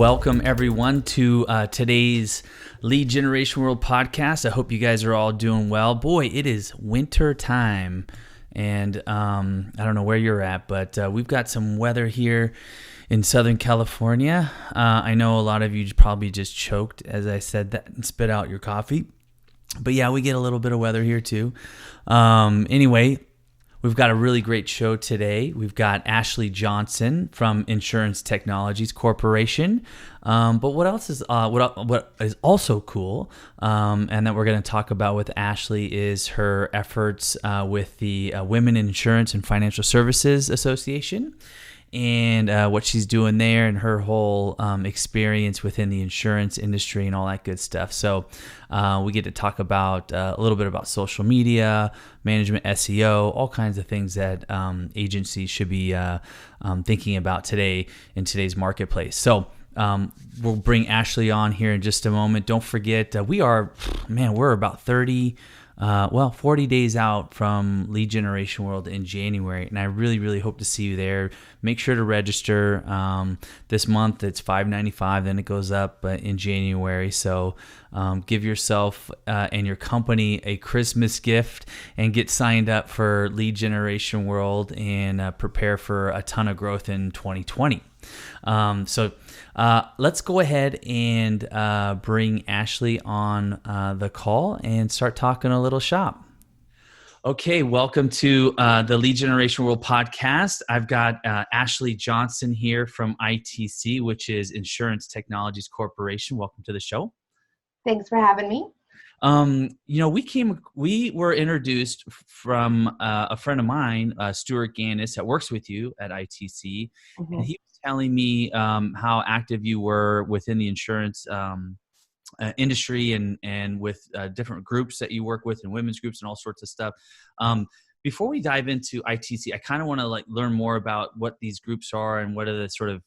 Welcome everyone to today's Lead Generation World podcast. I hope you guys are all doing well. Boy, it is winter time, and I don't know where you're at, but we've got some weather here in Southern California. I know a lot of you probably just choked as I said that and spit out your coffee, but yeah, we get a little bit of weather here too. Anyway, we've got a really great show today. We've got Ashleigh Johnson from Insurance Technologies Corporation. But what else is what is also cool, and that we're going to talk about with Ashleigh is her efforts with the Women in Insurance and Financial Services Association, and what she's doing there, and her whole experience within the insurance industry and all that good stuff. So we get to talk about a little bit about social media, management, SEO, all kinds of things that agencies should be thinking about today in today's marketplace. So we'll bring Ashleigh on here in just a moment. Don't forget, we're about 40 days out from Lead Generation World in January, and I really, really hope to see you there. Make sure to register. This month it's $5.95, then it goes up in January. So give yourself and your company a Christmas gift and get signed up for Lead Generation World and prepare for a ton of growth in 2020. So let's go ahead and bring Ashleigh on the call and start talking a little shop. Okay, welcome to the Lead Generation World podcast. I've got Ashleigh Johnson here from ITC, which is Insurance Technologies Corporation. Welcome to the show. Thanks for having me. We were introduced from a friend of mine, Stuart Gannis, that works with you at ITC. Mm-hmm. And he was telling me how active you were within the insurance industry and with different groups that you work with and women's groups and all sorts of stuff. Before we dive into ITC, I kind of want to learn more about what these groups are and what are the sort of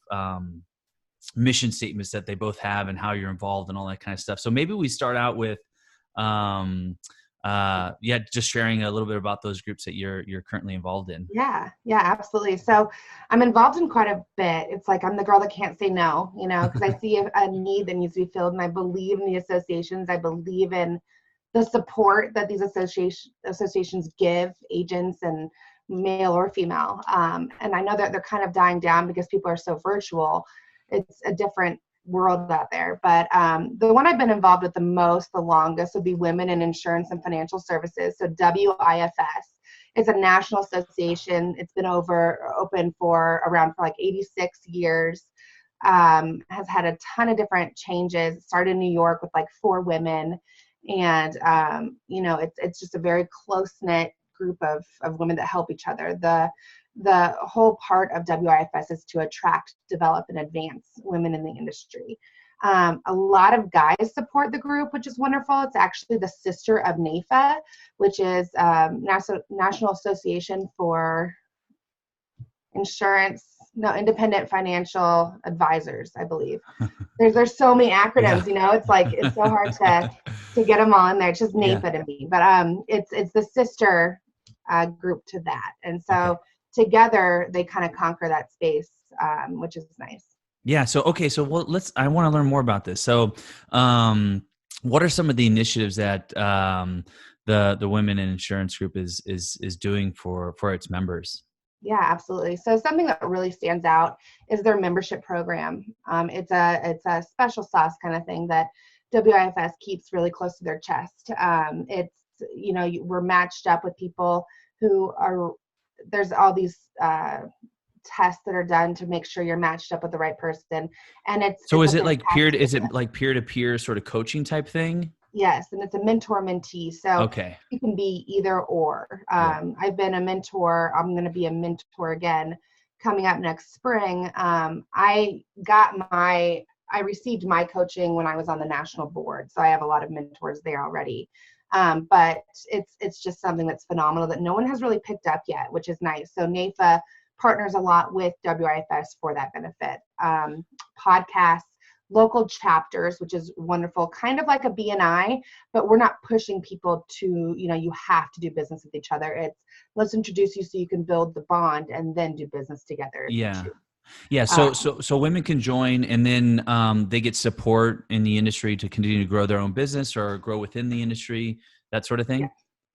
mission statements that they both have and how you're involved and all that kind of stuff. So maybe we start out with just sharing a little bit about those groups that you're currently involved in. Yeah, absolutely. So I'm involved in quite a bit. It's like I'm the girl that can't say no, because I see a need that needs to be filled, and I believe in the associations. I believe in the support that these associations give agents, and male or female. And I know that they're kind of dying down because people are so virtual. It's a different world out there, but the one I've been involved with the longest would be Women in Insurance and Financial Services. So WIFS. It's a national association. It's been open for 86 years. Has had a ton of different changes. It started in New York with 4 women, and it's just a very close-knit group of women that help each other. The whole part of WIFS is to attract, develop, and advance women in the industry. A lot of guys support the group, which is wonderful. It's actually the sister of NAFA, which is National Association for Independent Financial Advisors, I believe. There's so many acronyms, it's so hard to get them all in there. It's just NAFA to me, but it's the sister group to that, and so. Okay. Together, they kind of conquer that space, which is nice. Yeah. So, okay. So, I want to learn more about this. So, what are some of the initiatives that the Women in Insurance Group is doing for its members? Yeah, absolutely. So, something that really stands out is their membership program. It's a special sauce kind of thing that WIFS keeps really close to their chest. We're matched up with people who are. There's all these tests that are done to make sure you're matched up with the right person, and is it like peer-to-peer sort of coaching type thing? Yes, and it's a mentor-mentee, so you can be either or. I've been a mentor. I'm going to be a mentor again coming up next spring. I received my coaching when I was on the national board, so I have a lot of mentors there already. But it's just something that's phenomenal that no one has really picked up yet, which is nice. So NAFA partners a lot with WIFS for that benefit. Podcasts, local chapters, which is wonderful, kind of like a BNI, but we're not pushing people to, you have to do business with each other. It's let's introduce you so you can build the bond and then do business together. Yeah. Yeah. Uh, So women can join, and then they get support in the industry to continue to grow their own business or grow within the industry, that sort of yeah, thing.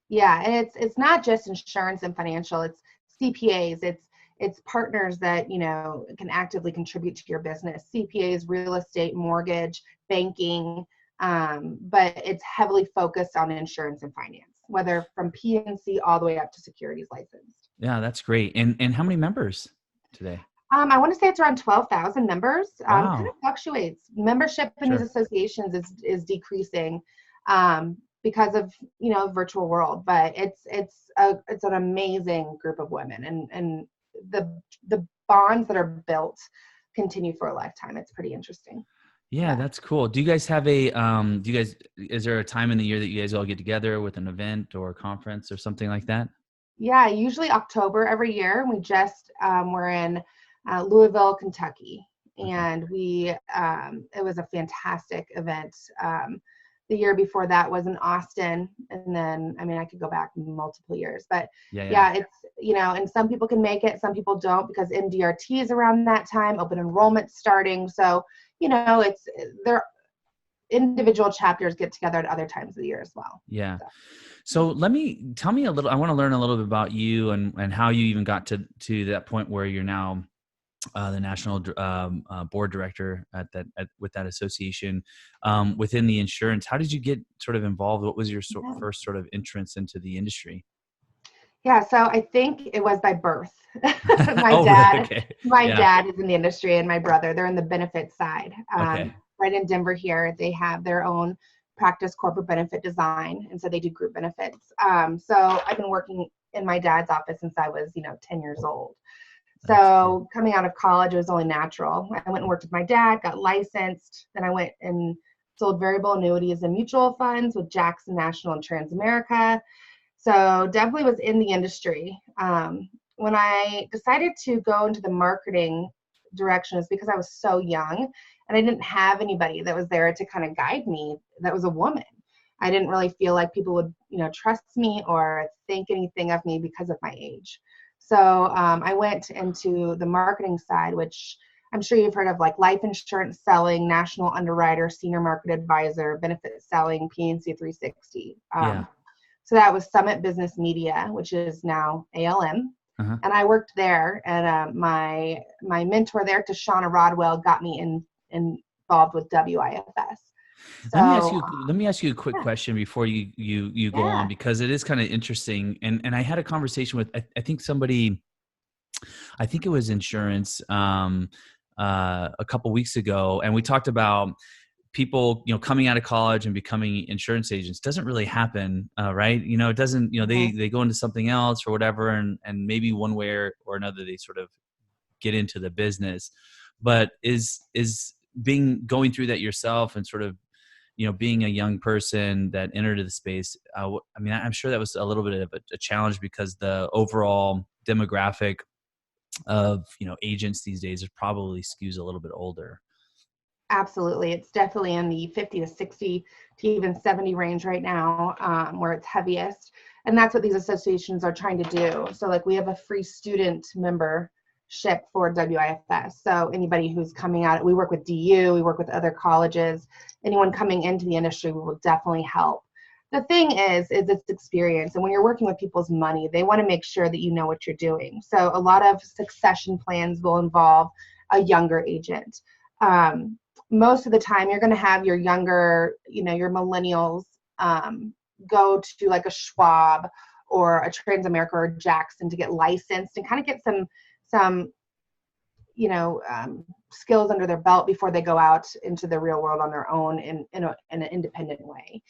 yeah, and it's not just insurance and financial. It's CPAs. It's partners that can actively contribute to your business. CPAs, real estate, mortgage, banking, but it's heavily focused on insurance and finance, whether from PNC all the way up to securities licensed. Yeah, that's great. And how many members today? I want to say it's around 12,000 members. Kind of Wow. fluctuates. Membership in these Sure. associations is decreasing because of virtual world, but it's an amazing group of women, and the bonds that are built continue for a lifetime. It's pretty interesting. Yeah, Yeah. that's cool. Do you guys have is there a time in the year that you guys all get together with an event or a conference or something like that? Yeah, usually October every year. We just we're in Louisville, Kentucky, Okay. and it was a fantastic event. The year before that was in Austin, and then I mean I could go back multiple years, but Yeah, yeah. yeah, it's and some people can make it, some people don't because NDRT is around that time, open enrollment starting, so it's their individual chapters get together at other times of the year as well. Yeah. So. So tell me a little, I want to learn a little bit about you and how you even got to that point where you're now the national board director with that association within the insurance. How did you get sort of involved? What was your Yeah. first sort of entrance into the industry? Yeah, so I think it was by birth. My Oh, really? dad, Okay. my Yeah. dad is in the industry, and my brother, they're in the benefits side. Okay. Right in Denver here, they have their own practice corporate benefit design, and so they do group benefits. So I've been working in my dad's office since I was, 10 years old. That's cool. So coming out of college, it was only natural. I went and worked with my dad, got licensed. Then I went and sold variable annuities and mutual funds with Jackson National and Transamerica. So definitely was in the industry. When I decided to go into the marketing direction is because I was so young and I didn't have anybody that was there to kind of guide me that was a woman. I didn't really feel like people would, trust me or think anything of me because of my age. So I went into the marketing side, which I'm sure you've heard of, like life insurance selling, national underwriter, senior market advisor, benefit selling, PNC 360. Yeah. So that was Summit Business Media, which is now ALM. Uh-huh. And I worked there, and my mentor there, Tashana Rodwell, got me involved with WIFS. So Let me ask you a quick yeah, question before you go on, yeah, because it is kind of interesting. And I had a conversation with, I think somebody, I think it was insurance, a couple weeks ago. And we talked about people, coming out of college and becoming insurance agents. Doesn't really happen, right? It doesn't, mhm, they go into something else or whatever. And maybe one way or another, they sort of get into the business. But is going through that yourself and sort of, being a young person that entered the space, I mean, I'm sure that was a little bit of a challenge because the overall demographic of, agents these days is probably skews a little bit older. absolutely. It's definitely in the 50 to 60 to even 70 range right now, where it's heaviest. And that's what these associations are trying to do. So like we have a free student membership for WIFS. So anybody who's coming out, we work with DU, we work with other colleges, anyone coming into the industry, we will definitely help. The thing is it's experience. And when you're working with people's money, they want to make sure that you know what you're doing. So a lot of succession plans will involve a younger agent. Um, Most of the time you're going to have your younger, your millennials go to like a Schwab or a Transamerica or Jackson to get licensed and kind of get some skills under their belt before they go out into the real world on their own in an independent way.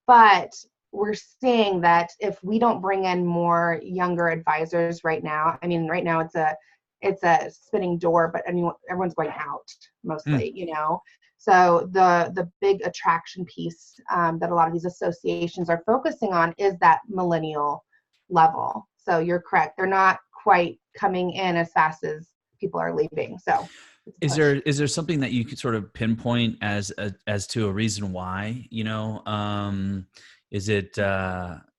But we're seeing that if we don't bring in more younger advisors right now, I mean, right now it's a spinning door, but everyone's going out Mm. mostly. So the big attraction piece that a lot of these associations are focusing on is that millennial level. So you're correct. They're not quite coming in as fast as people are leaving. So it's a push. Is there something that you could sort of pinpoint as to a reason why, is it,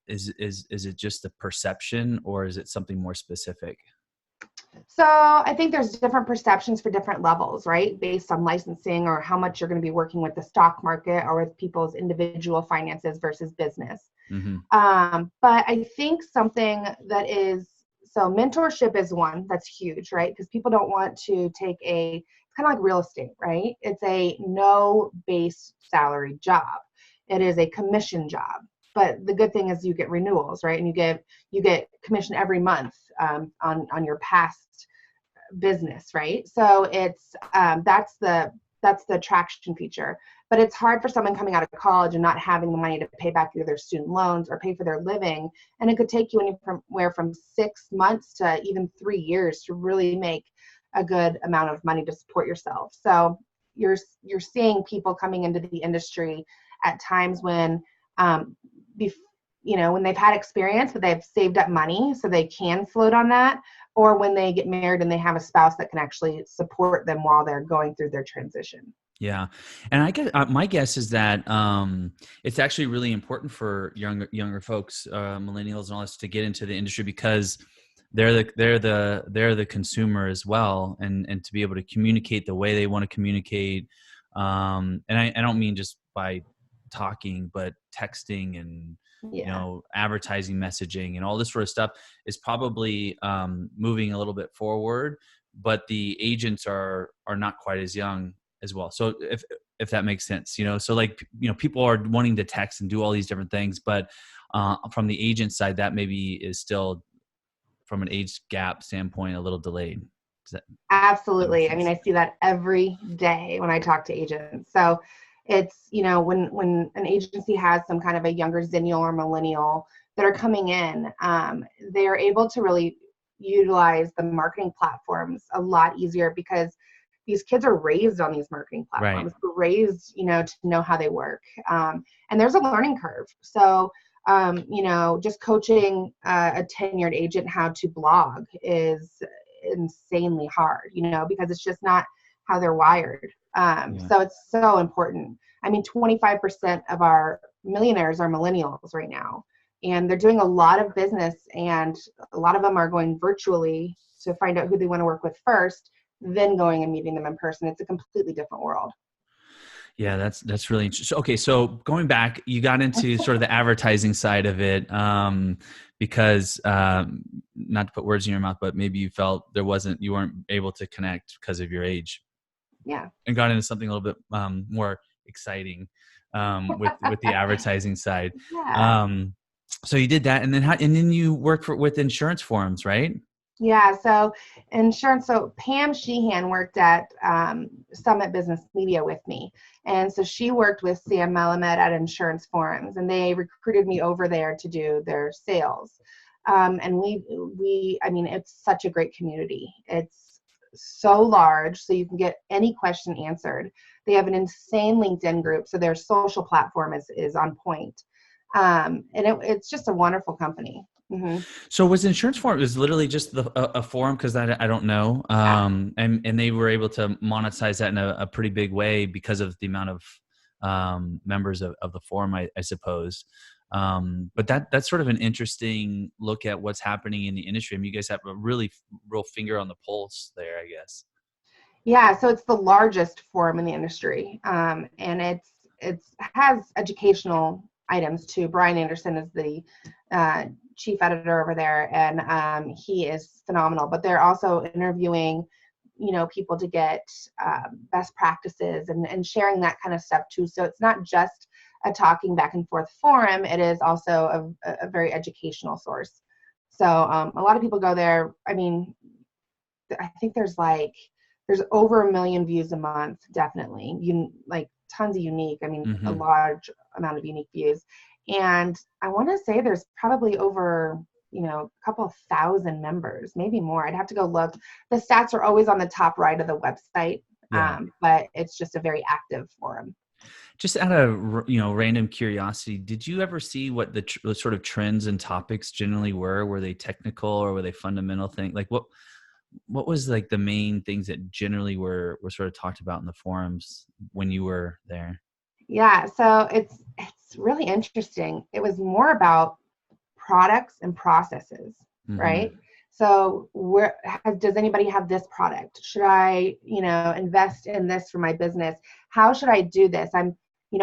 is it just the perception or is it something more specific? So I think there's different perceptions for different levels, right? Based on licensing or how much you're going to be working with the stock market or with people's individual finances versus business. Mm-hmm. But I think something that is, so mentorship is one that's huge, right? Because people don't want to take it's kind of like real estate, right? It's a no base salary job. It is a commission job. But the good thing is you get renewals, right? And you get commission every month on your past business, right? So it's that's the attraction feature. But it's hard for someone coming out of college and not having the money to pay back either their student loans or pay for their living. And it could take you anywhere from 6 months to even 3 years to really make a good amount of money to support yourself. So you're seeing people coming into the industry at times when when they've had experience, but they've saved up money so they can float on that, or when they get married and they have a spouse that can actually support them while they're going through their transition. Yeah. And I guess my guess is that it's actually really important for younger folks, millennials and all this, to get into the industry because they're the consumer as well, and to be able to communicate the way they want to communicate. And I don't mean just by talking, but texting and advertising, messaging, and all this sort of stuff is probably moving a little bit forward. But the agents are not quite as young as well. So if that makes sense, so like, people are wanting to text and do all these different things, but from the agent side, that maybe is still, from an age gap standpoint, a little delayed. Absolutely. I mean, I see that every day when I talk to agents. So it's, when an agency has some kind of a younger zennial or millennial that are coming in, they're able to really utilize the marketing platforms a lot easier because these kids are raised on these marketing platforms, Right. raised, to know how they work. And there's a learning curve. So, just coaching a tenured agent how to blog is insanely hard, because it's just not how they're wired. So it's so important. I mean, 25% of our millionaires are millennials right now, and they're doing a lot of business, and a lot of them are going virtually to find out who they want to work with first, then going and meeting them in person. It's a completely different world. Yeah, that's really interesting. Okay, so going back, you got into sort of the advertising side of it, because not to put words in your mouth, but maybe you felt you weren't able to connect because of your age. Yeah. And got into something a little bit more exciting with the advertising side. Yeah. So you did that, and then you work with insurance forums, right? Yeah, so insurance. So Pam Sheehan worked at Summit Business Media with me. And so she worked with Sam Melamed at Insurance Forums, and they recruited me over there to do their sales. And I mean, it's such a great community. It's so large, so you can get any question answered. They have an insane LinkedIn group, so their social platform is on point. And it's just a wonderful company. Mm-hmm. So was Insurance Forum, it was literally just a forum, because I don't know, and they were able to monetize that in a pretty big way because of the amount of members of the forum, I suppose. But that's sort of an interesting look at what's happening in the industry. I mean, you guys have a really real finger on the pulse there, I guess. Yeah, so it's the largest forum in the industry, and it has educational items too. Brian Anderson is the chief editor over there, and he is phenomenal. But they're also interviewing, people to get best practices and sharing that kind of stuff too. So it's not just a talking back and forth forum; it is also a very educational source. So a lot of people go there. I mean, I think there's over 1 million views a month, definitely. Tons of unique, I mean, Mm-hmm. a large amount of unique views. And I want to say there's probably over, a couple thousand members, maybe more. I'd have to go look. The stats are always on the top right of the website, Yeah. but it's just a very active forum. Just out of random curiosity, did you ever see what the sort of trends and topics generally were? Were they technical or were they fundamental things? Like what was like the main things that generally were sort of talked about in the forums when you were there? Yeah, so it's really interesting. It was more about products and processes, Mm-hmm. right? So does anybody have this product? Should I, invest in this for my business? How should I do this? I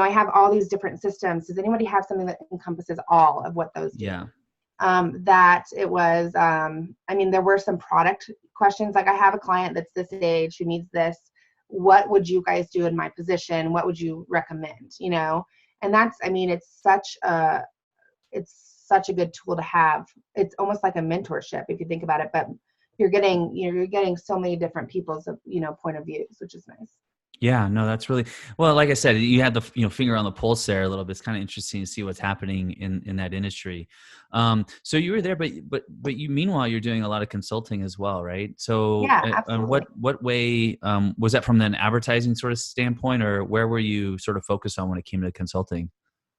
have all these different systems. Does anybody have something that encompasses all of what those do? Yeah. That it was, there were some product questions. Like, I have a client that's this age who needs this. What would you guys do in my position? What would you recommend? And that's, it's such a good tool to have. It's almost like a mentorship if you think about it, but you're getting so many different people's, point of views, which is nice. Yeah, no, that's really well. Like I said, you had the finger on the pulse there a little bit. It's kind of interesting to see what's happening in that industry. So you were there, but you meanwhile you're doing a lot of consulting as well, right? So Yeah, absolutely. what way was that from an advertising sort of standpoint, or where were you sort of focused on when it came to consulting?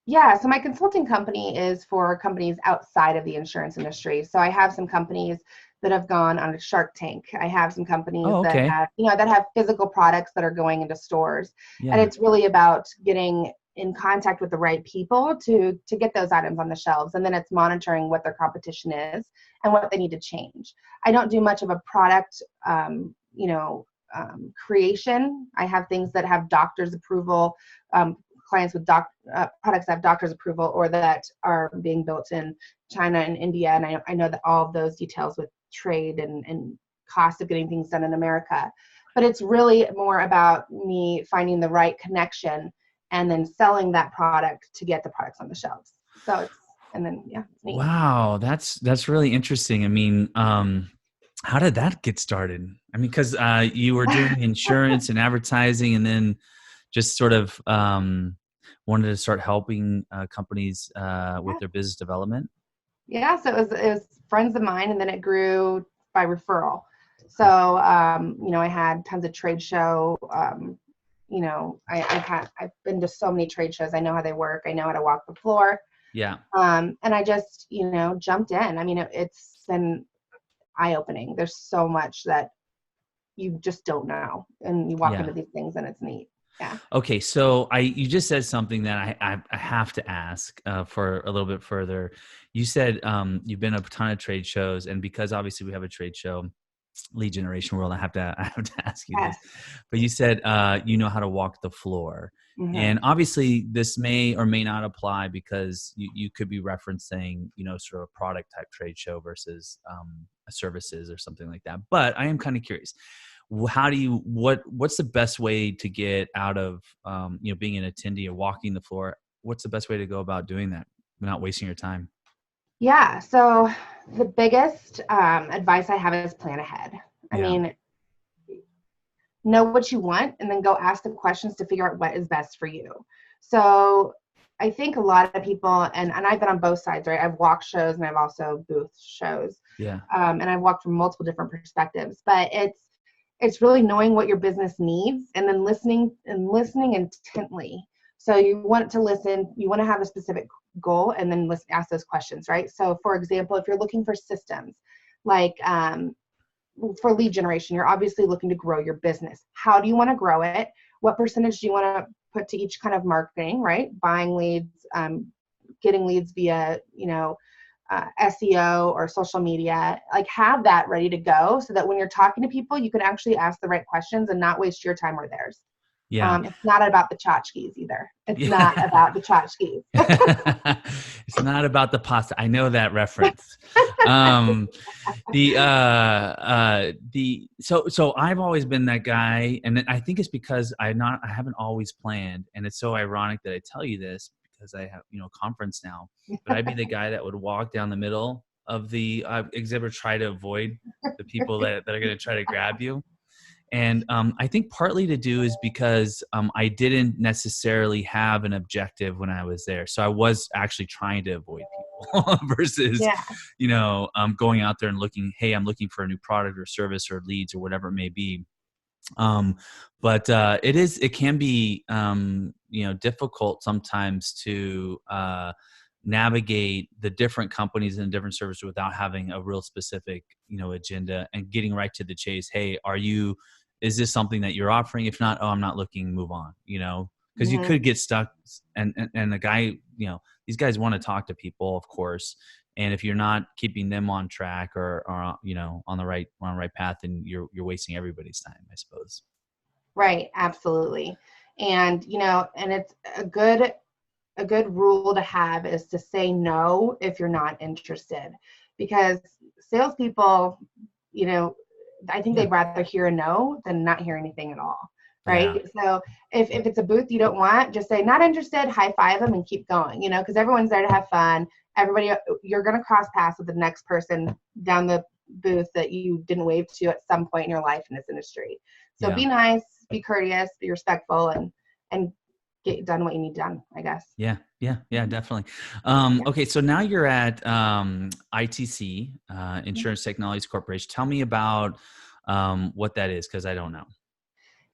Yeah, so my consulting company is for companies outside of the insurance industry. So I have some companies that have gone on a Shark Tank. I have some companies Oh, that okay. have physical products that are going into stores. And Yeah. it's really about getting in contact with the right people to get those items on the shelves. And then it's monitoring what their competition is and what they need to change. I don't do much of a product, creation. I have things that have doctor's approval, clients with products that have doctor's approval or that are being built in China and India. And I know that all of those details with trade and cost of getting things done in America. But it's really more about me finding the right connection and then selling that product to get the products on the shelves. So it's neat. Wow, that's really interesting. I mean, how did that get started? I mean, because you were doing insurance and advertising, and then just sort of wanted to start helping companies with their business development. Yeah, so it was friends of mine, and then it grew by referral. So I had tons of trade show. I've been to so many trade shows. I know how they work. I know how to walk the floor. Yeah. And I just jumped in. I mean, it's been eye-opening. There's so much that you just don't know, and you walk Yeah. into these things, and it's neat. Yeah. Okay, so you just said something that I have to ask for a little bit further. You said you've been to a ton of trade shows, and because obviously we have a trade show, Lead Generation World, I have to ask you this. Yes. But you said you know how to walk the floor, Mm-hmm. and obviously this may or may not apply because you could be referencing sort of a product type trade show versus services or something like that. But I am kind of curious. How do you what's the best way to get out of being an attendee or walking the floor? What's the best way to go about doing that without wasting your time? Yeah. So the biggest advice I have is plan ahead. I Yeah. mean, know what you want and then go ask the questions to figure out what is best for you. So I think a lot of people, and I've been on both sides, right? I've walked shows and I've also booth shows. Yeah. And I've walked from multiple different perspectives, but it's really knowing what your business needs and then listening intently. So you want to listen, you want to have a specific goal and then ask those questions, right? So for example, if you're looking for systems, like for lead generation, you're obviously looking to grow your business. How do you want to grow it? What percentage do you want to put to each kind of marketing, right? Buying leads, getting leads via, SEO or social media, like have that ready to go so that when you're talking to people, you can actually ask the right questions and not waste your time or theirs. Yeah. It's not about the tchotchkes either. It's not Yeah. about the tchotchkes. It's not about the pasta. I know that reference. Um, so I've always been that guy, and I think it's because I haven't always planned, and it's so ironic that I tell you this because I have a conference now. But I'd be the guy that would walk down the middle of the exhibit, try to avoid the people that are going to try to grab you. And I think partly to do is because I didn't necessarily have an objective when I was there. So I was actually trying to avoid people versus, Yeah. going out there and looking, hey, I'm looking for a new product or service or leads or whatever it may be. But it can be, difficult sometimes to navigate the different companies and different services without having a real specific, agenda and getting right to the chase. Hey, is this something that you're offering? If not, oh, I'm not looking, move on, because you Mm-hmm. could get stuck and the guy, these guys want to talk to people, of course. And if you're not keeping them on track or on the right path, then you're wasting everybody's time, I suppose. Right. Absolutely. And, and it's a good rule to have is to say no if you're not interested, because salespeople, I think Yeah. they'd rather hear a no than not hear anything at all. Yeah. Right. So if it's a booth you don't want, just say not interested, high five them and keep going, because everyone's there to have fun. Everybody, you're going to cross paths with the next person down the booth that you didn't wave to at some point in your life in this industry. So Yeah. be nice, be courteous, be respectful, and get done what you need done, I guess. Yeah. Yeah. Yeah, definitely. Yeah. Okay. So now you're at ITC, Insurance Technologies Corporation. Tell me about what that is, because I don't know.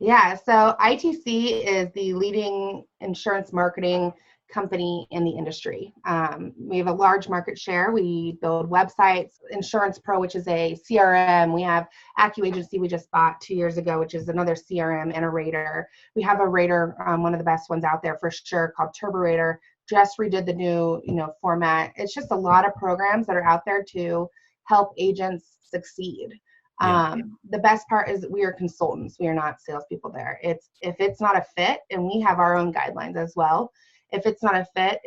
Yeah, so ITC is the leading insurance marketing company in the industry. We have a large market share. We build websites, Insurance Pro, which is a CRM. We have AccuAgency we just bought 2 years ago, which is another CRM, and a Rater. We have a Rater, one of the best ones out there for sure, called Turbo Rater. Just redid the new, format. It's just a lot of programs that are out there to help agents succeed. Yeah. The best part is we are consultants. We are not salespeople there. If it's not a fit, and we have our own guidelines as well. If it's not a fit,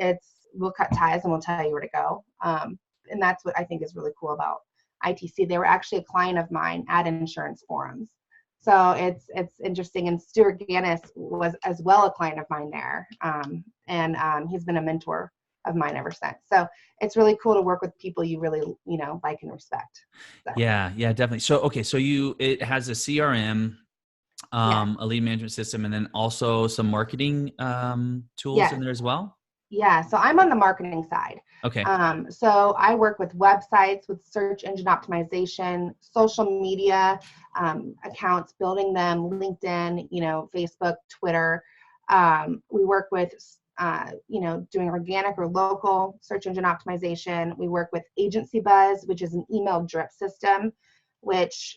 we'll cut ties and we'll tell you where to go. And that's what I think is really cool about ITC. They were actually a client of mine at Insurance Forums. So it's interesting. And Stuart Gannis was as well a client of mine there. And he's been a mentor of mine ever since. So it's really cool to work with people you really, like and respect. So. Yeah, definitely. So, okay. So it has a CRM, Yeah. a lead management system, and then also some marketing tools in Yes. there as well. Yeah. So I'm on the marketing side. Okay. So I work with websites, with search engine optimization, social media accounts, building them, LinkedIn, Facebook, Twitter. We work with, doing organic or local search engine optimization. We work with Agency Buzz, which is an email drip system, which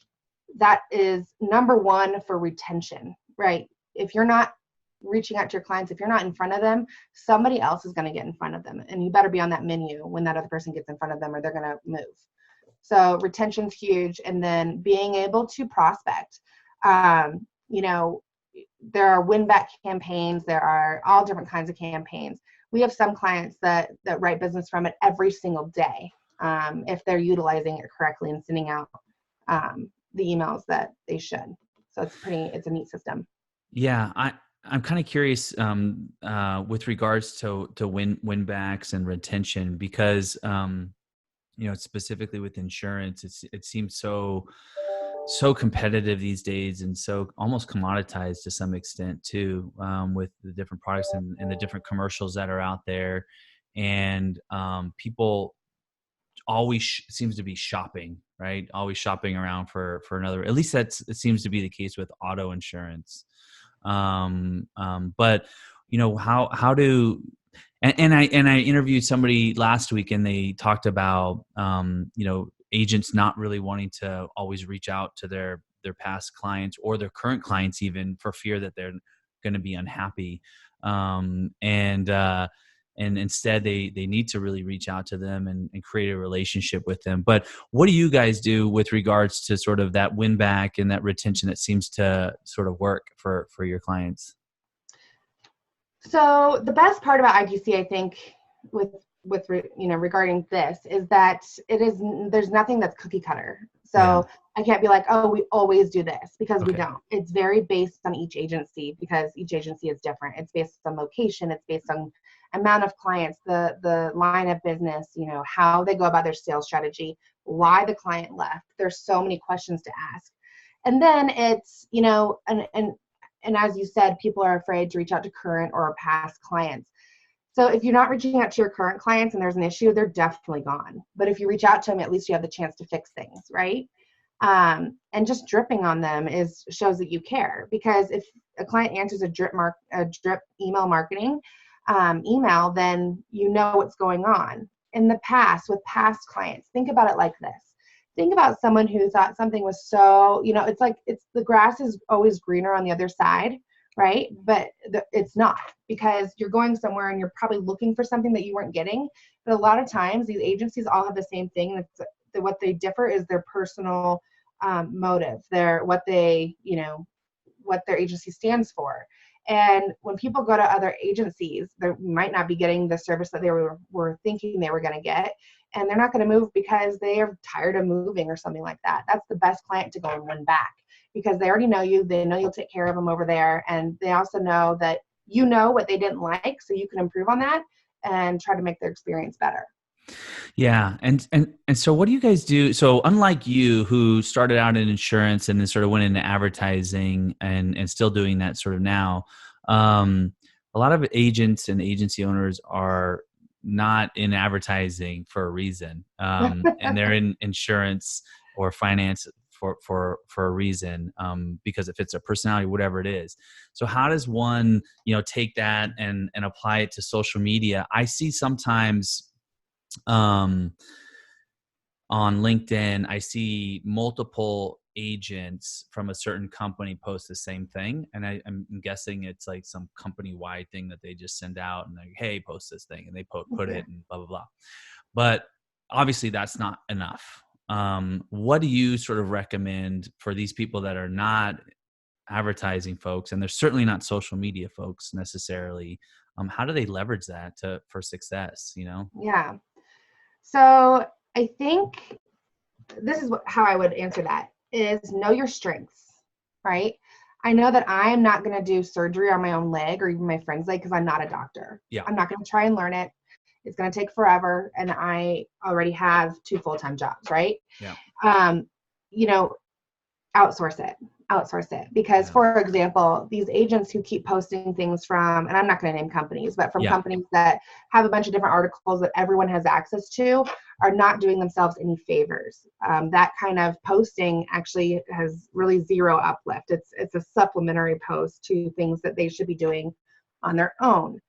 that is number one for retention, right? If you're not reaching out to your clients, if you're not in front of them, somebody else is going to get in front of them, and you better be on that menu when that other person gets in front of them, or they're going to move. So retention's huge. And then being able to prospect. There are win-back campaigns. There are all different kinds of campaigns. We have some clients that write business from it every single day, if they're utilizing it correctly and sending out the emails that they should. So it's a neat system. Yeah, I'm kind of curious with regards to win backs and retention, because specifically with insurance, it seems so competitive these days, and so almost commoditized to some extent too, with the different products and the different commercials that are out there, and people always seems to be shopping, right? Always shopping around for another. At least it seems to be the case with auto insurance. But how do and I interviewed somebody last week, and they talked about agents not really wanting to always reach out to their past clients or their current clients, even for fear that they're going to be unhappy. And instead they need to really reach out to them and create a relationship with them. But what do you guys do with regards to sort of that win back and that retention that seems to sort of work for your clients? So the best part about ITC, I think, with regarding this, is that there's nothing that's cookie cutter. So Yeah. I can't be like, oh, we always do this, because we Okay. don't. It's very based on each agency, because each agency is different. It's based on location. It's based on amount of clients, the line of business, how they go about their sales strategy, why the client left. There's so many questions to ask. And then it's, and as you said, people are afraid to reach out to current or past clients. So if you're not reaching out to your current clients and there's an issue, they're definitely gone. But if you reach out to them, at least you have the chance to fix things, right? And just dripping on them shows that you care. Because if a client answers a drip email marketing email, then you know what's going on. In the past, with past clients, think about it like this. Think about someone who thought something was so, it's like the grass is always greener on the other side, right? But it's not, because you're going somewhere and you're probably looking for something that you weren't getting. But a lot of times these agencies all have the same thing. What they differ is their personal motive, what their agency stands for. And when people go to other agencies, they might not be getting the service that they were thinking they were going to get. And they're not going to move because they are tired of moving or something like that. That's the best client to go and win back, because they already know you. They know you'll take care of them over there. And they also know that you know what they didn't like, so you can improve on that and try to make their experience better. Yeah. And so what do you guys do? So unlike you, who started out in insurance and then sort of went into advertising and still doing that sort of now, a lot of agents and agency owners are not in advertising for a reason. And they're in insurance or finance for a reason, because if it's a personality, whatever it is. So how does one, take that and apply it to social media? I see sometimes, on LinkedIn, I see multiple agents from a certain company post the same thing. And I'm guessing it's like some company-wide thing that they just send out and like, hey, post this thing. And they put it and blah, blah, blah. But obviously that's not enough. What do you sort of recommend for these people that are not advertising folks, and they're certainly not social media folks necessarily? How do they leverage that for success, Yeah. So I think this is how I would answer that, is know your strengths, right? I know that I'm not going to do surgery on my own leg or even my friend's leg because I'm not a doctor. Yeah. I'm not going to try and learn it. It's going to take forever. And I already have 2 full-time jobs, right? Yeah. Outsource it. Because, for example, these agents who keep posting things from, and I'm not going to name companies, but from companies that have a bunch of different articles that everyone has access to, are not doing themselves any favors. That kind of posting actually has really zero uplift. It's a supplementary post to things that they should be doing on their own.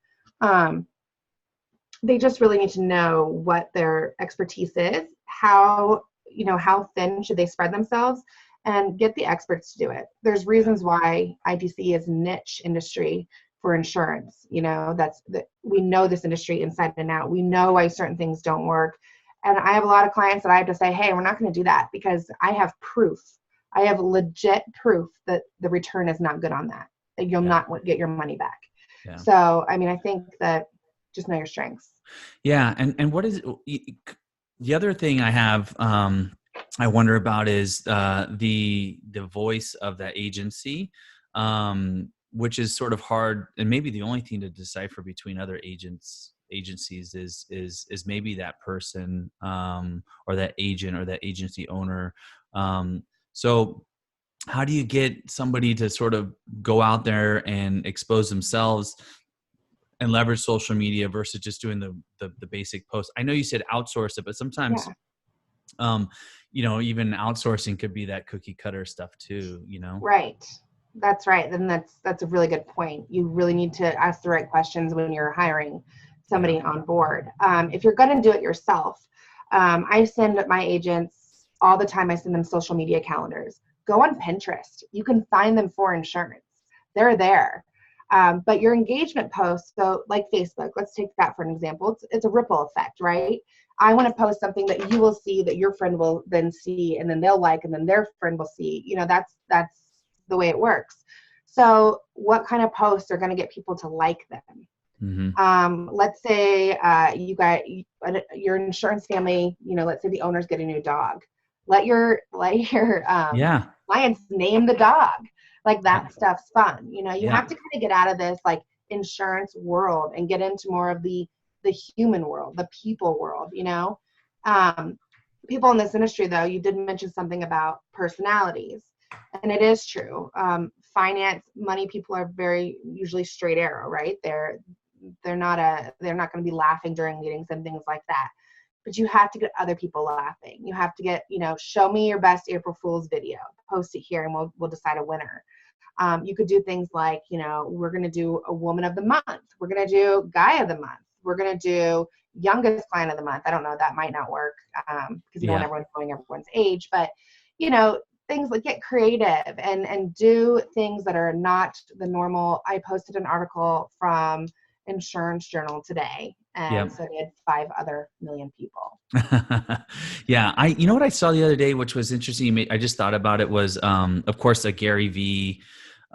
They just really need to know what their expertise is, how thin should they spread themselves, and get the experts to do it. There's reasons why ITC is a niche industry for insurance. We know this industry inside and out. We know why certain things don't work. And I have a lot of clients that I have to say, hey, we're not going to do that because I have proof. I have legit proof that the return is not good on that you'll not get your money back. Yeah. So, I think that just know your strengths. Yeah. And what is the other thing I have, I wonder about is the voice of that agency, which is sort of hard, and maybe the only thing to decipher between other agencies is maybe that person, or that agent or that agency owner. So how do you get somebody to sort of go out there and expose themselves and leverage social media versus just doing the basic post? I know you said outsource it, but sometimes, even outsourcing could be that cookie cutter stuff too, Right. That's right. Then that's a really good point. You really need to ask the right questions when you're hiring somebody on board. If you're going to do it yourself, I send my agents all the time. I send them social media calendars. Go on Pinterest. You can find them for insurance. They're there. But your engagement posts, so like Facebook, let's take that for an example. It's a ripple effect, right? I want to post something that you will see, that your friend will then see, and then they'll like, and then their friend will see. That's the way it works. So what kind of posts are going to get people to like them? Mm-hmm. Let's say you got your insurance family, let's say the owners get a new dog. Let your clients name the dog. Like that stuff's fun. You have to kind of get out of this like insurance world and get into more of the human world, the people world, people in this industry, though, you did mention something about personalities, and it is true. Finance, money people are very usually straight arrow, right? They're not going to be laughing during meetings and things like that. But you have to get other people laughing. You have to get, show me your best April Fool's video, post it here, and we'll decide a winner. You could do things like, we're going to do a woman of the month. We're going to do guy of the month. We're going to do youngest client of the month. I don't know, that might not work because you don't want everyone knowing everyone's age. But, things like get creative and do things that are not the normal. I posted an article from Insurance Journal today, and Yep. so did 5 other million people. Yeah. You know what I saw the other day, which was interesting. I just thought about it was, of course, a Gary V,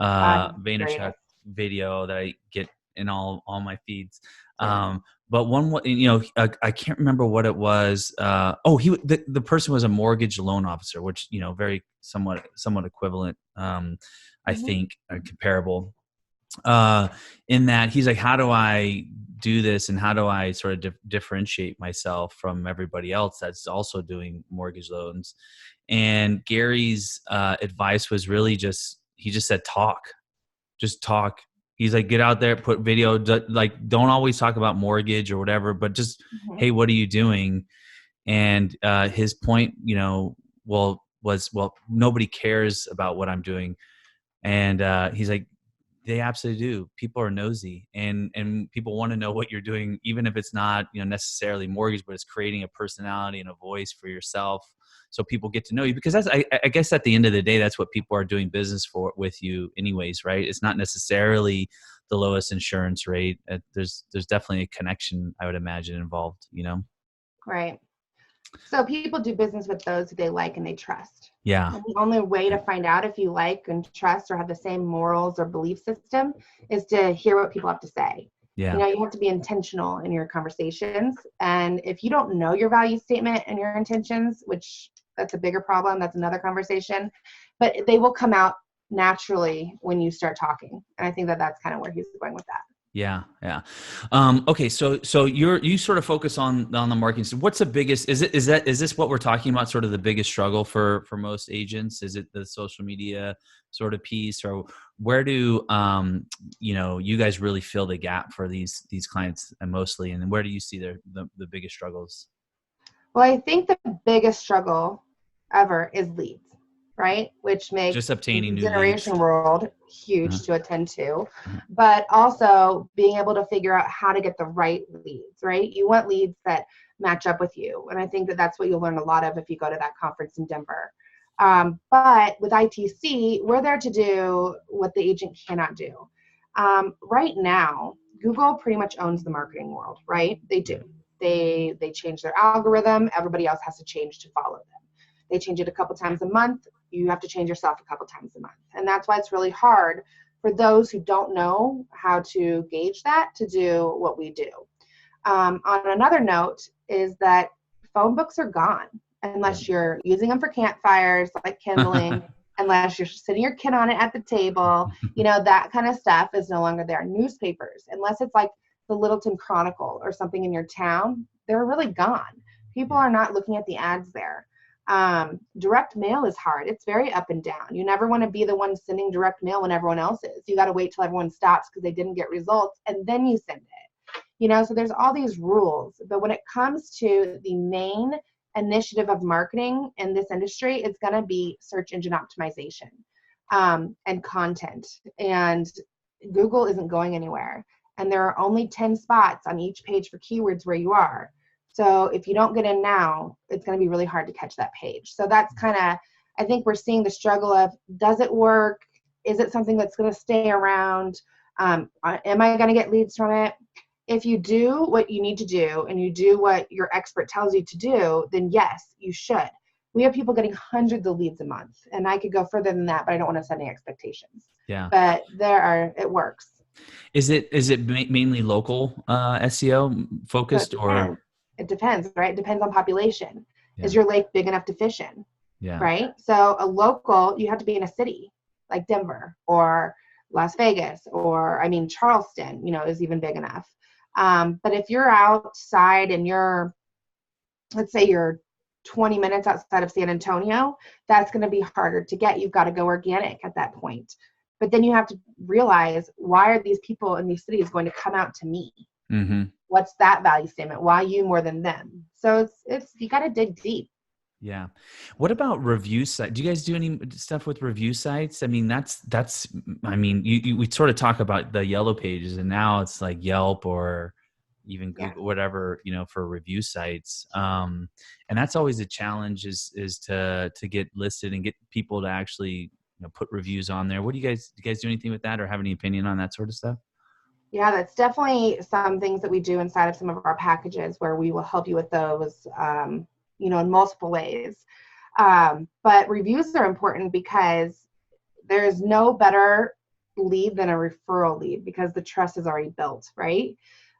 Vaynerchuk Greatest. video that I get in all my feeds. Yeah. But one, I can't remember what it was. The person was a mortgage loan officer, which, very somewhat equivalent, I Mhm. think, comparable. In that he's like, how do I do this, and how do I sort of differentiate myself from everybody else that's also doing mortgage loans? And Gary's advice was really he just said, just talk. He's like, get out there, put video, like, don't always talk about mortgage or whatever, but just, Mhm. hey, what are you doing? And his point, was, well, nobody cares about what I'm doing. And he's like, they absolutely do. People are nosy, and people want to know what you're doing, even if it's not, necessarily mortgage, but it's creating a personality and a voice for yourself, so people get to know you. Because that's, I guess, at the end of the day, that's what people are doing business for with you, anyways, right? It's not necessarily the lowest insurance rate. There's definitely a connection, I would imagine, involved. Right. So people do business with those who they like and they trust. Yeah, And the only way to find out if you like and trust or have the same morals or belief system is to hear what people have to say. yeah, You have to be intentional in your conversations. And if you don't know your value statement and your intentions, which that's a bigger problem, that's another conversation, but they will come out naturally when you start talking. And I think that that's kind of where he's going with that. yeah, yeah. Okay, so you sort of focus on the marketing. So what's the biggest? Is this what we're talking about? Sort of the biggest struggle for most agents? Is it the social media sort of piece, or where do you guys really fill the gap for these clients, and mostly, and where do you see the biggest struggles? Well, I think the biggest struggle ever is leads, right? Which makes Just the obtaining lead new leads. generation world Uh-huh. huge to attend to, Uh-huh. but also being able to figure out how to get the right leads, right? You want leads that match up with you. And I think that that's what you'll learn a lot of if you go to that conference in Denver. But with ITC, we're there to do what the agent cannot do. Right now, Google pretty much owns the marketing world, right? They do. They change their algorithm. Everybody else has to change to follow them. They change it a couple times a month. You have to change yourself a couple times a month. And that's why it's really hard for those who don't know how to gauge that to do what we do. On another note is that phone books are gone Yeah. unless you're using them for campfires, like kindling, unless you're sitting your kid on it at the table, that kind of stuff is no longer there. Newspapers, unless it's like the Littleton Chronicle or something in your town, they're really gone. People are not looking at the ads there. Direct mail is hard. It's very up and down. You never want to be the one sending direct mail when everyone else is. You got to wait till everyone stops because they didn't get results, and then you send it. So there's all these rules. But when it comes to the main initiative of marketing in this industry, it's going to be search engine optimization and content. And Google isn't going anywhere. And there are only 10 spots on each page for keywords where you are. So if you don't get in now, it's going to be really hard to catch that page. So that's kind of, I think we're seeing the struggle of, does it work? Is it something that's going to stay around? Am I going to get leads from it? If you do what you need to do and you do what your expert tells you to do, then yes, you should. We have people getting hundreds of leads a month, and I could go further than that, but I don't want to set any expectations. Yeah. But it works. Is it mainly local SEO So focused, or? it depends, right? It depends on population. Yeah. Is your lake big enough to fish in? Yeah. Right? So a local, you have to be in a city like Denver or Las Vegas, or Charleston, is even big enough. But if you're outside and let's say you're 20 minutes outside of San Antonio, that's going to be harder to get. You've got to go organic at that point. But then you have to realize, why are these people in these cities going to come out to me? Mm-hmm. What's that value statement? Why you more than them? So it's you got to dig deep. Yeah. What about review sites? Do you guys do any stuff with review sites? We sort of talk about the yellow pages, and now it's like Yelp or even Yeah. Google, whatever, for review sites. And that's always a challenge is to get listed and get people to actually, put reviews on there. Do you guys do anything with that or have any opinion on that sort of stuff? Yeah, that's definitely some things that we do inside of some of our packages where we will help you with those, in multiple ways. But reviews are important because there's no better lead than a referral lead because the trust is already built, right?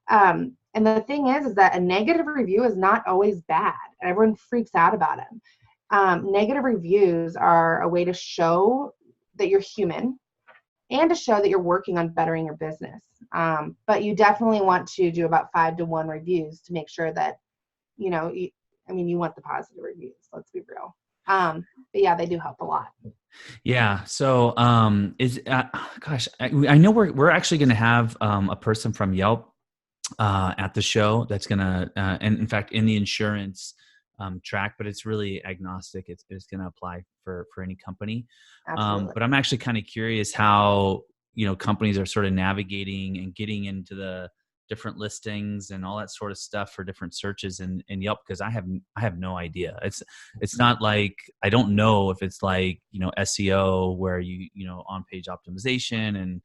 And the thing is that a negative review is not always bad. Everyone freaks out about them. Negative reviews are a way to show that you're human and to show that you're working on bettering your business. But you definitely want to do about 5-to-1 reviews to make sure that, you want the positive reviews. Let's be real. But yeah, they do help a lot. Yeah. So, I know we're actually going to have a person from Yelp at the show that's going to, and in fact, in the insurance track, but it's really agnostic. It's going to apply for any company. Absolutely. But I'm actually kind of curious how, companies are sort of navigating and getting into the different listings and all that sort of stuff for different searches in Yelp, because I have no idea. It's not like, I don't know if it's like, SEO where on page optimization and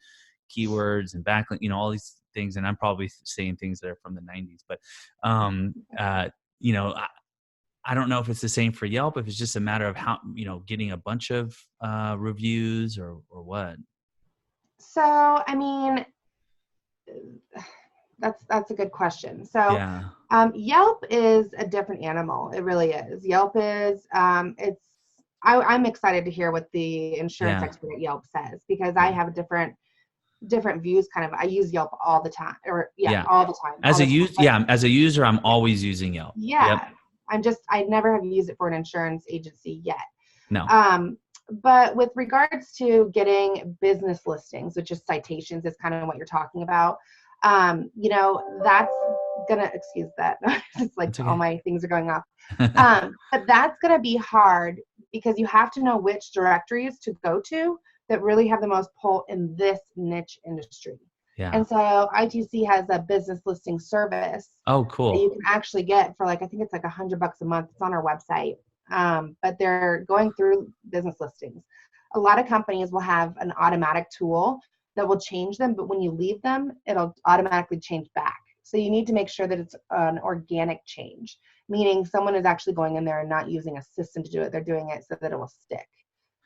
keywords and backlink, all these things. And I'm probably saying things that are from the 90s, but I don't know if it's the same for Yelp, if it's just a matter of how, getting a bunch of reviews or what. So, that's a good question. So, Yeah. Yelp is a different animal. It really is. Yelp is, I'm excited to hear what the insurance expert at Yelp says, because I have different views. I use Yelp all the time, all the time. As a user, I'm always using Yelp. Yeah. Yep. I never have used it for an insurance agency yet. No. But with regards to getting business listings, which is citations, is kind of what you're talking about. That's gonna, excuse that. It's like okay. All my things are going off. But that's gonna be hard because you have to know which directories to go to that really have the most pull in this niche industry. Yeah. And so ITC has a business listing service. Oh, cool. That you can actually get for I think it's like $100 a month. It's on our website. But they're going through business listings. A lot of companies will have an automatic tool that will change them, but when you leave them, it'll automatically change back. So you need to make sure that it's an organic change, meaning someone is actually going in there and not using a system to do it. They're doing it so that it will stick.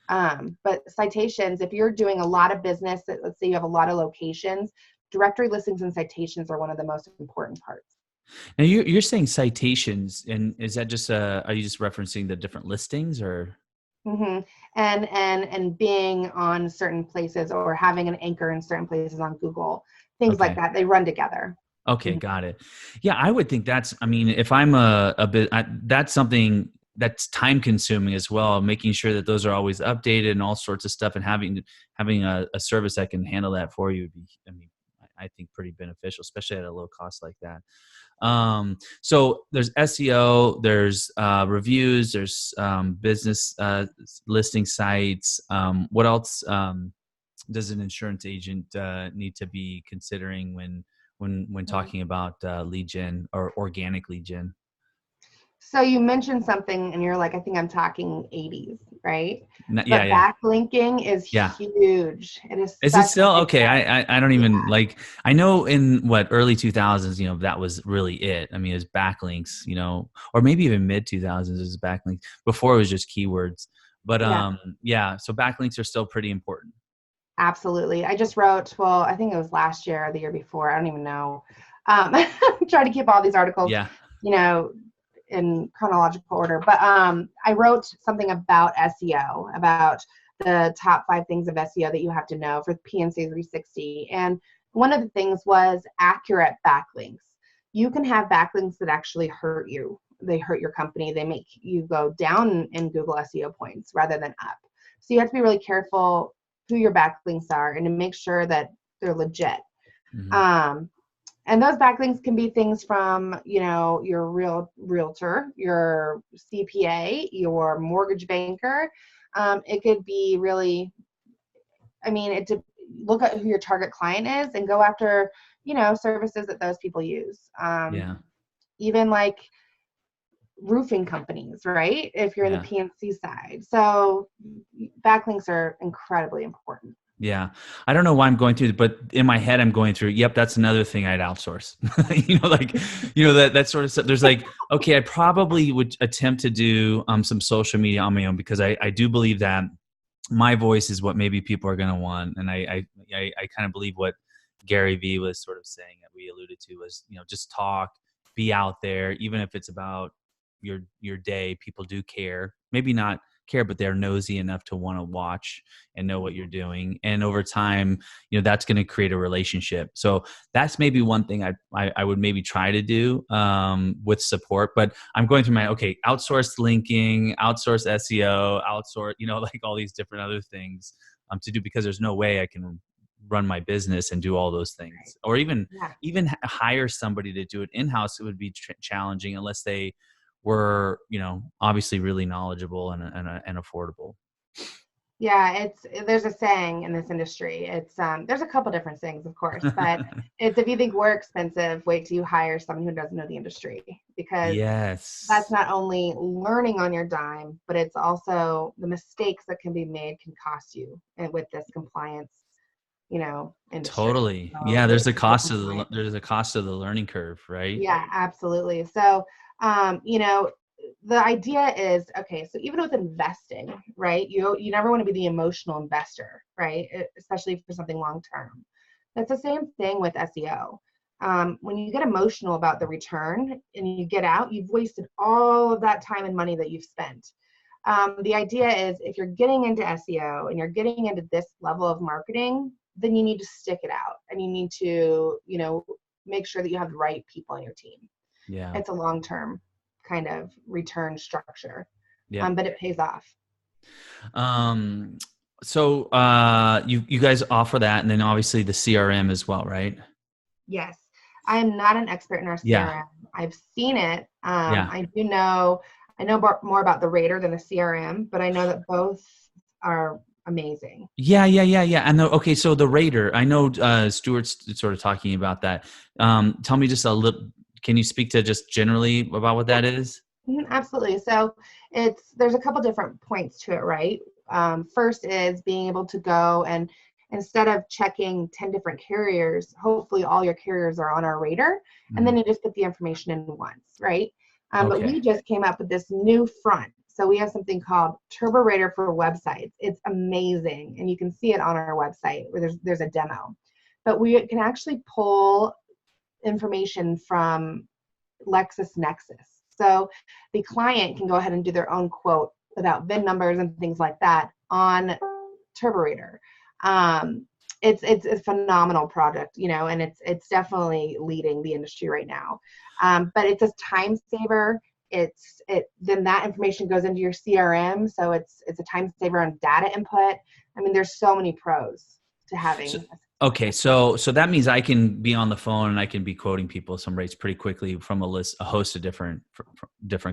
But citations, if you're doing a lot of business, let's say you have a lot of locations, directory listings and citations are one of the most important parts. Now you're saying citations, and is that just are you just referencing the different listings or? Mm-hmm. And being on certain places or having an anchor in certain places on Google, things like that, they run together. Okay, Mm-hmm. got it. Yeah, I would think if I'm a bit, that's something that's time consuming as well, making sure that those are always updated and all sorts of stuff, and having a service that can handle that for you would be, I think pretty beneficial, especially at a low cost like that. So there's SEO, there's reviews, there's business listing sites. What else does an insurance agent need to be considering when talking about lead gen or organic lead gen? So you mentioned something and you're like, I think I'm talking 80s, right? But yeah. backlinking is huge. It is. Is it still okay? I don't even I know in early 2000s, that was really it. It was backlinks, or maybe even mid 2000s is backlinks. Before it was just keywords. But so backlinks are still pretty important. Absolutely. I just wrote, I think it was last year or the year before. I don't even know. Try to keep all these articles, in chronological order. But I wrote something about SEO, about the top 5 things of SEO that you have to know for PNC 360. And one of the things was accurate backlinks. You can have backlinks that actually hurt you. They hurt your company. They make you go down in Google SEO points rather than up. So you have to be really careful who your backlinks are and to make sure that they're legit. Mm-hmm. And those backlinks can be things from, your realtor, your CPA, your mortgage banker. It could be really, look at who your target client is and go after services that those people use. Yeah. Even like roofing companies, right? If you're in the Yeah. PNC side. So backlinks are incredibly important. Yeah. I don't know why I'm going through, but in my head, I'm going through, yep, that's another thing I'd outsource. That sort of stuff. There's like, okay, I probably would attempt to do some social media on my own, because I do believe that my voice is what maybe people are going to want. And I kind of believe what Gary Vee was sort of saying, that we alluded to, was, just talk, be out there, even if it's about your day. People do care, maybe not care, but they're nosy enough to want to watch and know what you're doing. And over time, that's going to create a relationship. So that's maybe one thing I would maybe try to do with support. But I'm going through okay, outsource linking, outsource SEO, outsource, like all these different other things to do, because there's no way I can run my business and do all those things, or even hire somebody to do it in-house. It would be challenging unless they were, obviously really knowledgeable and affordable. Yeah, there's a saying in this industry. There's a couple different things, of course, but it's, if you think we're expensive, wait till you hire someone who doesn't know the industry, because Yes, that's not only learning on your dime, but it's also the mistakes that can be made can cost you, and with this compliance, industry. totally. So Yeah, there's a it's so cost compliant. there's a cost of the learning curve, right? Yeah, absolutely. So, the idea is, okay, so even with investing, right, you never want to be the emotional investor, right? Especially for something long term. That's the same thing with SEO. When you get emotional about the return and you get out, you've wasted all of that time and money that you've spent. The idea is, if you're getting into SEO and you're getting into this level of marketing, then you need to stick it out, and you need to, make sure that you have the right people on your team. Yeah. It's a long-term kind of return structure, Yeah. but it pays off. So you guys offer that, and then obviously the CRM as well, right? Yes, I am not an expert in our Yeah. CRM. I've seen it. Yeah. I know more about the Rater than the CRM, but I know that both are amazing. Yeah. And okay, so the Raider, I know Stuart's sort of talking about that. Tell me just a little. Can you speak to just generally about what that is? Absolutely. So there's a couple different points to it, right? First is being able to go and, instead of checking 10 different carriers, hopefully all your carriers are on our radar, and then you just put the information in once, right? But Okay. we just came up with this new front. So we have something called Turbo Radar for websites. It's amazing, and you can see it on our website where there's a demo. But we can actually pull information from LexisNexis. So the client can go ahead and do their own quote without VIN numbers and things like that on Turburator. It's a phenomenal product, and it's definitely leading the industry right now. But it's a time saver. Then that information goes into your CRM, so it's a time saver on data input. I mean, there's so many pros to having. Okay, so that means I can be on the phone and I can be quoting people some rates pretty quickly from a host of different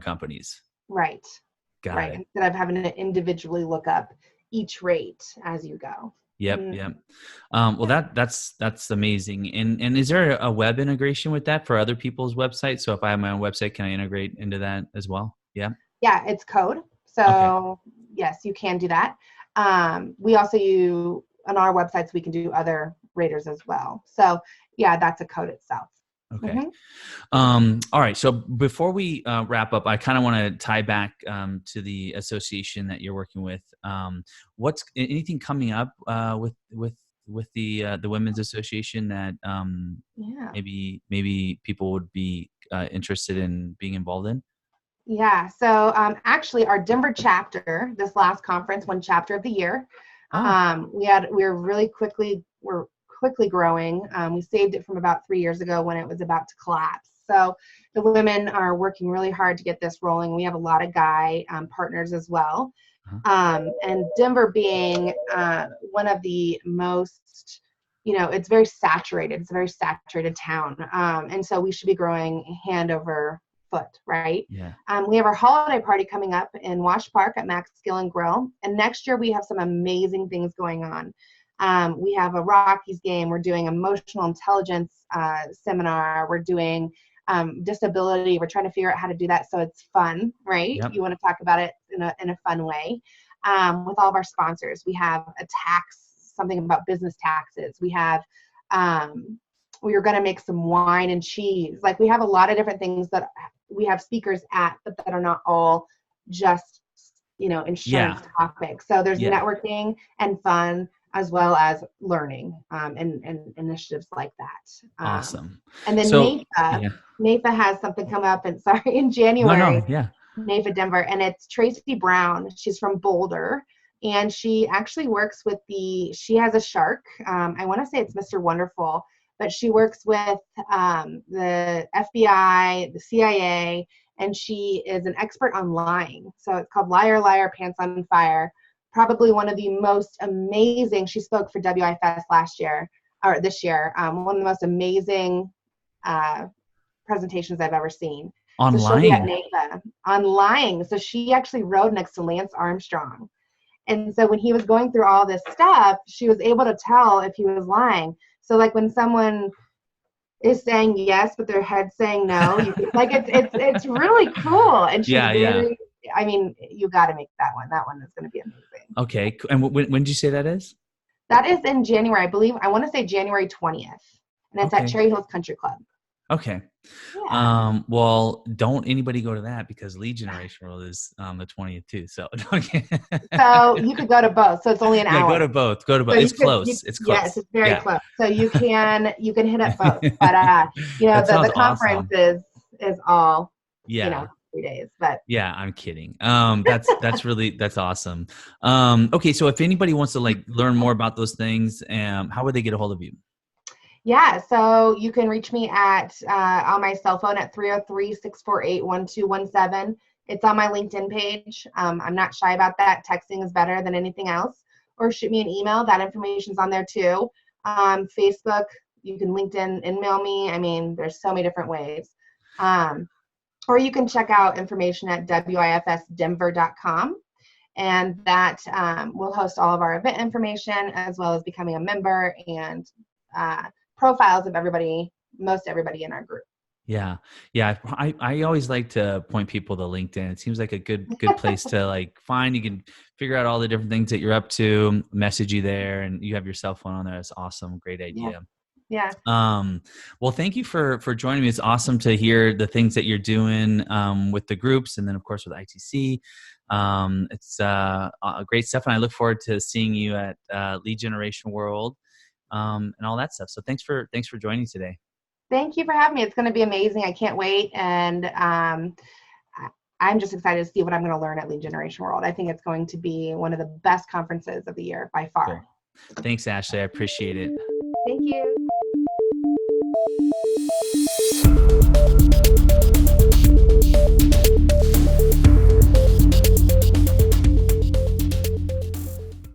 companies. Right. Got Right. it. Instead of having to individually look up each rate as you go. Yep. Well, that's amazing. And is there a web integration with that for other people's websites? So if I have my own website, can I integrate into that as well? Yeah. Yeah, it's code. Okay. So yes, you can do that. We also on our websites, we can do other raters as well. So yeah, that's a code itself. Okay. All right. So before we wrap up, I kind of want to tie back to the association that you're working with. What's anything coming up with the women's association that Yeah. maybe people would be interested in being involved in? Yeah. So actually, our Denver chapter, this last conference, won Chapter of the Year. Oh. We're quickly growing. We saved it from about 3 years ago when it was about to collapse. So the women are working really hard to get this rolling. We have a lot of guy partners as well. And Denver being one of the most, it's very saturated. It's a very saturated town. And so we should be growing hand over foot, right? Yeah. We have our holiday party coming up in Wash Park at Max Skill and Grill. And next year we have some amazing things going on. We have a Rockies game. We're doing emotional intelligence seminar. We're doing disability. We're trying to figure out how to do that so it's fun, right? Yep. You want to talk about it in a fun way. With all of our sponsors, we have something about business taxes. We have we are going to make some wine and cheese. Like, we have a lot of different things that we have speakers at, but that are not all just, insurance topics. So there's networking and fun, as well as learning and initiatives like that. Awesome. And then NAFA has something come up in January. NAFA Denver, and it's Tracy Brown. She's from Boulder, and she actually works with she has a shark. I want to say it's Mr. Wonderful, but she works with the FBI, the CIA, and she is an expert on lying. So it's called Liar, Liar, Pants on Fire. Probably one of the most amazing, she spoke for WIFS this year, one of the most amazing presentations I've ever seen. On so lying. She'll be at NAFA on lying. So she actually rode next to Lance Armstrong. And so when he was going through all this stuff, she was able to tell if he was lying. So like when someone is saying yes, but their head's saying no, it's really cool. And she's I mean, you got to make that one. That one is going to be amazing. Okay. And when did you say that is? That is in January, I believe. I want to say January 20th. And it's at Cherry Hills Country Club. Okay. Yeah. Well, don't anybody go to that, because Lead Generation World is the 20th too. So so you could go to both. So it's only an hour. Go to both. So it's close. It's close. Yes, it's very close. So you can hit up both. But the conference is all 3 days. But yeah, I'm kidding. That's awesome. Okay, so if anybody wants to learn more about those things, how would they get a hold of you? Yeah, so you can reach me at on my cell phone at 303-648-1217. It's on my LinkedIn page. I'm not shy about that. Texting is better than anything else. Or shoot me an email. That information's on there too. Facebook, you can LinkedIn, email me. I mean, there's so many different ways. Or you can check out information at wifsdenver.com. And that will host all of our event information, as well as becoming a member and profiles of most everybody in our group. Yeah. I always like to point people to LinkedIn. It seems like a good place to find. You can figure out all the different things that you're up to, message you there, and you have your cell phone on there. That's awesome. Great idea. Yeah. Well, thank you for joining me. It's awesome to hear the things that you're doing with the groups, and then of course with ITC. It's great stuff, and I look forward to seeing you at Lead Generation World. And all that stuff. So thanks for joining today. Thank you for having me. It's going to be amazing. I can't wait. And I'm just excited to see what I'm going to learn at Lead Generation World. I think it's going to be one of the best conferences of the year by far. Cool. Thanks, Ashleigh. I appreciate it. Thank you.